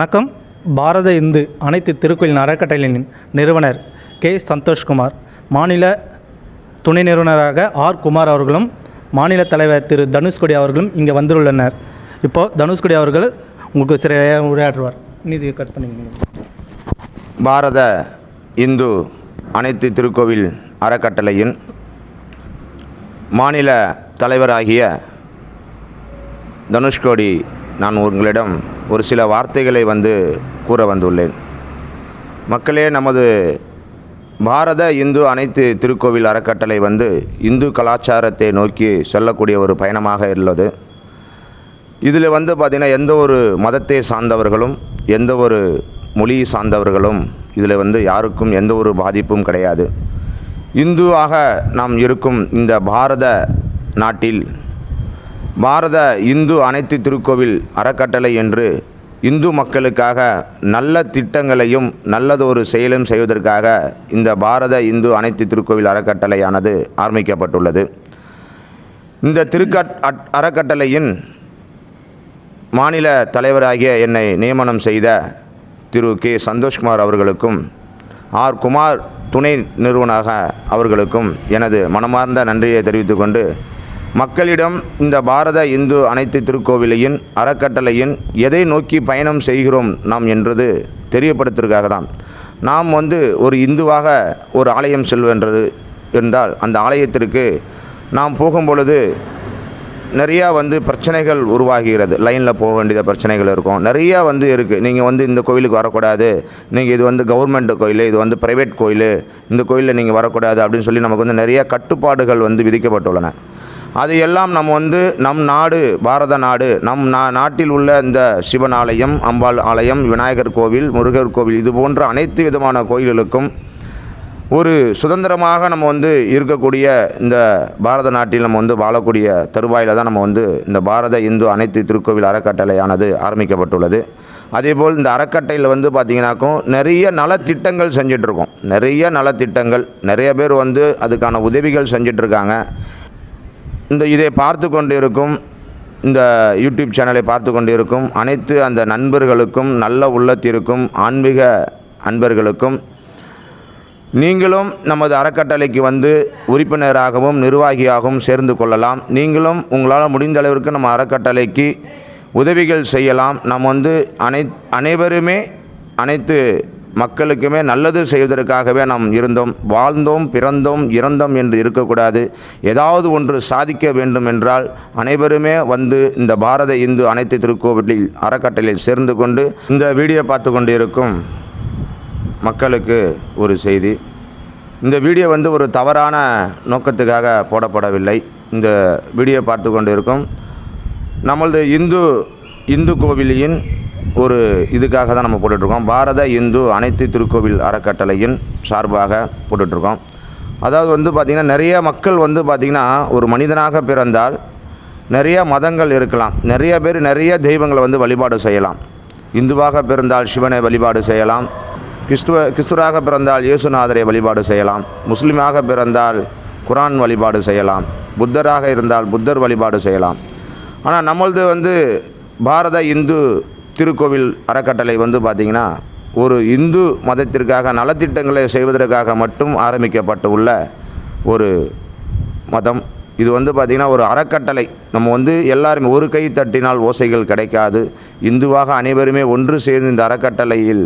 வணக்கம். பாரத இந்து அனைத்து திருக்கோயில் அறக்கட்டளையின் நிறுவனர் கே. சந்தோஷ்குமார், மாநில துணை நிறுவனராக ஆர். குமார் அவர்களும், மாநில தலைவர் திரு தனுஷ்கோடி அவர்களும் இங்கே வந்துள்ளனர். இப்போது தனுஷ்கோடி அவர்கள் உங்களுக்கு சில உரையாற்றுவார். நீதி கட் பண்ணிங்க. பாரத இந்து அனைத்து திருக்கோவில் அறக்கட்டளையின் மாநில தலைவராகிய தனுஷ்கோடி நான் உங்களிடம் ஒரு சில வார்த்தைகளை கூற வந்துள்ளேன். மக்களே, நமது பாரத இந்து அனைத்து திருக்கோவில் அறக்கட்டளை இந்து கலாச்சாரத்தை நோக்கி செல்லக்கூடிய ஒரு பயணமாக உள்ளது. இதில் பார்த்திங்கன்னா எந்த ஒரு மதத்தை சார்ந்தவர்களும் எந்த ஒரு மொழி சார்ந்தவர்களும் இதில் யாருக்கும் எந்த ஒரு பாதிப்பும் கிடையாது. இந்துவாக நாம் இருக்கும் இந்த பாரத நாட்டில் பாரத இந்து அனைத்து திருக்கோவில் அறக்கட்டளை என்று இந்து மக்களுக்காக நல்ல திட்டங்களையும் நல்லதொரு செயலும் செய்வதற்காக இந்த பாரத இந்து அனைத்து திருக்கோவில் அறக்கட்டளையானது ஆரம்பிக்கப்பட்டுள்ளது. இந்த அறக்கட்டளையின் மாநில தலைவராகிய என்னை நியமனம் செய்த திரு கே. சந்தோஷ்குமார் அவர்களுக்கும் ஆர். குமார் துணை நிறுவனராக அவர்களுக்கும் எனது மனமார்ந்த நன்றியை தெரிவித்துக்கொண்டு, மக்களிடம் இந்த பாரத இந்து அனைத்து திருக்கோவிலையின் அறக்கட்டளையின் எதை நோக்கி பயணம் செய்கிறோம் நாம் என்றது தெரியப்படுத்துவதற்காக தான். நாம் ஒரு இந்துவாக ஒரு ஆலயம் செல்வென்றது என்றால் அந்த ஆலயத்திற்கு நாம் போகும்பொழுது நிறையா பிரச்சனைகள் உருவாகிறது. லைனில் போக வேண்டிய பிரச்சனைகள் இருக்கும், நிறையா இருக்குது. நீங்கள் இந்த கோயிலுக்கு வரக்கூடாது, நீங்கள் இது கவர்மெண்ட் கோயில், இது ப்ரைவேட் கோயில், இந்த கோயிலில் நீங்கள் வரக்கூடாது அப்படின்னு சொல்லி நமக்கு நிறையா கட்டுப்பாடுகள் விதிக்கப்பட்டுள்ளன. அதையெல்லாம் நம்ம நம் நாடு பாரத நாடு, நம் நாட்டில் உள்ள இந்த சிவன் ஆலயம், அம்பாள் ஆலயம், விநாயகர் கோவில், முருகர் கோவில், இது போன்ற அனைத்து விதமான கோயில்களுக்கும் ஒரு சுதந்திரமாக நம்ம இருக்கக்கூடிய இந்த பாரத நாட்டில் நம்ம வாழக்கூடிய தருவாயில் தான் நம்ம இந்த பாரத இந்து அனைத்து திருக்கோவில் அறக்கட்டளையானது ஆரம்பிக்கப்பட்டுள்ளது. அதேபோல் இந்த அறக்கட்டையில் பார்த்திங்கனாக்கும் நிறைய நலத்திட்டங்கள் செஞ்சிட்ருக்கோம். நிறைய நலத்திட்டங்கள், நிறைய பேர் அதுக்கான உதவிகள் செஞ்சிட்ருக்காங்க. இதை பார்த்து கொண்டு இருக்கும், இந்த யூடியூப் சேனலை பார்த்து கொண்டு இருக்கும் அனைத்து அந்த நண்பர்களுக்கும், நல்ல உள்ளத்திற்கும், ஆன்மீக அன்பர்களுக்கும், நீங்களும் நமது அறக்கட்டளைக்கு உறுப்பினராகவும் நிர்வாகியாகவும் சேர்ந்து கொள்ளலாம். நீங்களும் உங்களால் முடிந்த அளவிற்கு நம்ம அறக்கட்டளைக்கு உதவிகள் செய்யலாம். நாம் அனைவருமே அனைத்து மக்களுக்குமே நல்லது செய்வதற்காகவே நாம் இருந்தோம், வாழ்ந்தோம், பிறந்தோம், இறந்தோம் என்று இருக்கக்கூடாது. ஏதாவது ஒன்று சாதிக்க வேண்டும் என்றால் அனைவருமே இந்த பாரத இந்து அனைத்து திருக்கோவிலில் அறக்கட்டளையில் சேர்ந்து கொண்டு, இந்த வீடியோ பார்த்து கொண்டு இருக்கும் மக்களுக்கு ஒரு செய்தி. இந்த வீடியோ ஒரு தவறான நோக்கத்துக்காக போடப்படவில்லை. இந்த வீடியோ பார்த்து கொண்டு இருக்கும் நம்மளது இந்து கோவிலின் ஒரு இதுக்காக தான் நம்ம போட்டுட்ருக்கோம். பாரத இந்து அனைத்து திருக்கோவில் அறக்கட்டளையின் சார்பாக போட்டுட்ருக்கோம். அதாவது பார்த்திங்கன்னா நிறைய மக்கள் பார்த்திங்கன்னா ஒரு மனிதனாக பிறந்தால் நிறைய மதங்கள் இருக்கலாம். நிறைய பேர் நிறைய தெய்வங்களை வழிபாடு செய்யலாம். இந்துவாக பிறந்தால் சிவனை வழிபாடு செய்யலாம், கிறிஸ்துவராக பிறந்தால் இயேசுநாதரை வழிபாடு செய்யலாம், முஸ்லீமாக பிறந்தால் குரான் வழிபாடு செய்யலாம், புத்தராக இருந்தால் புத்தர் வழிபாடு செய்யலாம். ஆனால் நம்மளது பாரத இந்து திருக்கோவில் அறக்கட்டளை பார்த்திங்கன்னா ஒரு இந்து மதத்திற்காக நலத்திட்டங்களை செய்வதற்காக மட்டும் ஆரம்பிக்கப்பட்டு உள்ள ஒரு மதம். இது பார்த்திங்கன்னா ஒரு அறக்கட்டளை. நம்ம எல்லாருமே ஒரு கை தட்டினால் ஓசைகள் கிடைக்காது. இந்துவாக அனைவருமே ஒன்று சேர்ந்து இந்த அறக்கட்டளையில்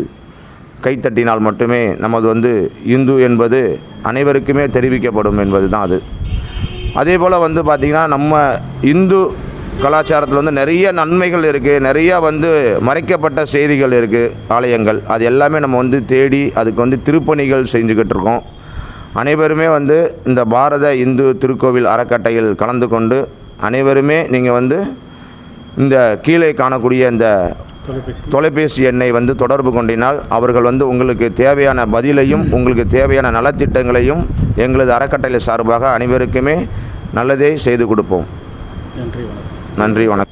கைத்தட்டினால் மட்டுமே நமது இந்து என்பது அனைவருக்குமே தெரிவிக்கப்படும் என்பது தான் அது. அதே போல் பார்த்திங்கன்னா நம்ம இந்து கலாச்சாரத்தில் நிறைய நன்மைகள் இருக்குது, நிறையா மறைக்கப்பட்ட செய்திகள் இருக்குது, ஆலயங்கள். அது எல்லாமே நம்ம தேடி அதுக்கு திருப்பணிகள் செஞ்சுக்கிட்டு இருக்கோம். அனைவருமே இந்த பாரத இந்து திருக்கோவில் அறக்கட்டையில் கலந்து கொண்டு அனைவருமே நீங்கள் இந்த கீழே காணக்கூடிய இந்த தொலைபேசி எண்ணை தொடர்பு கொண்டினால் அவர்கள் உங்களுக்கு தேவையான பதிலையும் உங்களுக்கு தேவையான நலத்திட்டங்களையும் எங்களது அறக்கட்டளை சார்பாக அனைவருக்குமே நல்லதே செய்து கொடுப்போம். நன்றி, வணக்கம்.